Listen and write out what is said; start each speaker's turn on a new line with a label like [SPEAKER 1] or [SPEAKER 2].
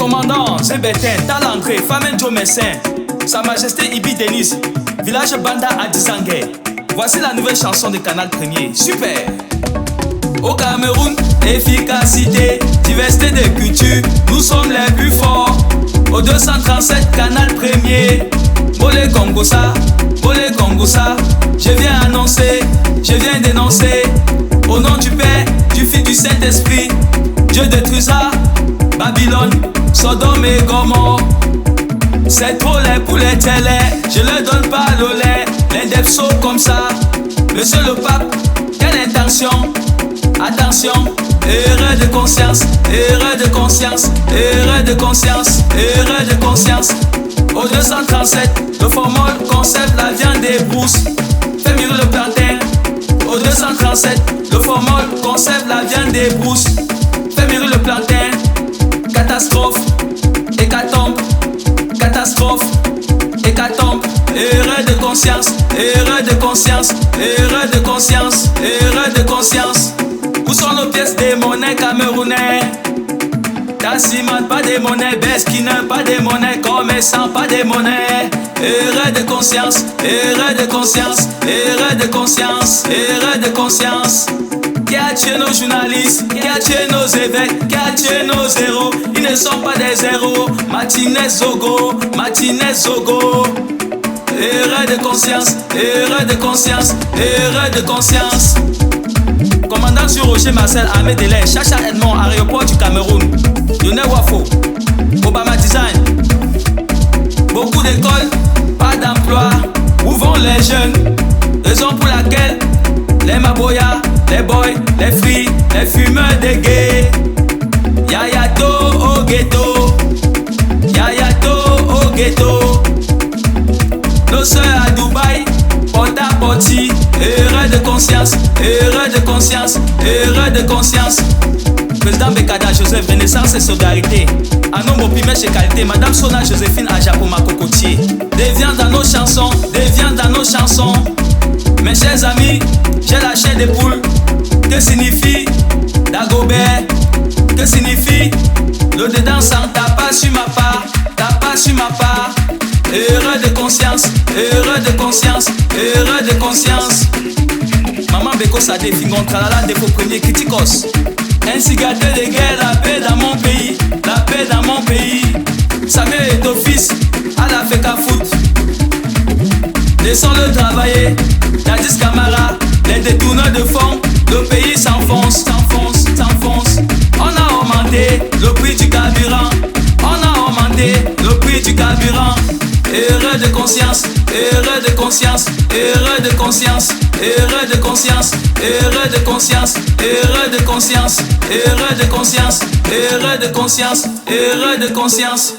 [SPEAKER 1] Commandant Zébetin, Talandré, Famen Joe Messin, Sa Majesté Ibi Denis, village Banda à Dizangue. Voici la nouvelle chanson de Canal Premier. Super! Au Cameroun, efficacité, diversité de cultures, nous sommes les plus forts. Au 237, Canal Premier. Bolé Kongosa, je viens annoncer, je viens dénoncer. Au nom du Père, du Fils, du Saint-Esprit, Dieu détruira Babylone, Sodome et Gomorrhe. C'est trop laid pour les télés, je leur donne pas le lait. Les depsos comme ça, monsieur le pape, quelle intention? Attention, erreur de conscience, erreur de conscience, erreur de conscience, erreur de conscience. Au 237, le formol conserve la viande des brousses, fait mûrir le plantain. Au 237, le formol conserve la viande des brousses, fait mûrir le plantain. Catastrophe, hécatombe, catastrophe, hécatombe. Erreur de conscience, erreur de conscience, erreur de conscience, erreur de conscience. Où sont nos pièces de monnaie camerounais? Tassiman, pas de monnaie, Beskina, pas de monnaie, commerçant, pas de monnaie. Erreur de conscience, erreur de conscience, erreur de conscience, erreur de conscience. Qui a tué nos journalistes, qui a tué nos évêques, qui a tué nos héros? Ils ne sont pas des héros. Martinez Zogo, Martinez Zogo. Erreur de conscience, erreur de conscience, erreur de conscience. Commandant sur Roger Marcel, Ahmed Delay, Chacha Edmond, aéroport du Cameroun. Lionel Wafo, Obama Design. Beaucoup d'écoles, pas d'emploi. Où vont les jeunes? Raison pour laquelle les maboya, les boys, les filles, les fumeurs de gays. Yayato au ghetto, Yayato au ghetto. Nos soeurs à Dubaï, porte à porti. Erreur de conscience, erreur de conscience, erreur de conscience. Président Bekada Joseph, Renaissance et solidarité. Anombo Pimé chez qualité, Madame Sona Joséphine Ajapoma Cocotier. Déviant dans nos chansons, déviant dans nos chansons. Mes chers amis, j'ai la chair des poules. Que signifie Dagobert? Que signifie le dedans sans t'as pas su ma part, t'as pas su ma part. Erreur de conscience, erreur de conscience, erreur de conscience. Maman Beko Sade, Fingon Tralala, Défaut Premier, Criticos. Instigateur de guerre, la paix dans mon pays, la paix dans mon pays. Samuel est office à la FECA Foot. Laissons-le travailler, Dadis Camara, les détourneurs de fonds. Le pays s'enfonce, s'enfonce, s'enfonce. On a augmenté le prix du carburant, on a augmenté le prix du carburant. Erreur de conscience, erreur de conscience, erreur de conscience, erreur de conscience, erreur de conscience, erreur de conscience, erreur de conscience, erreur de conscience, erreur de conscience.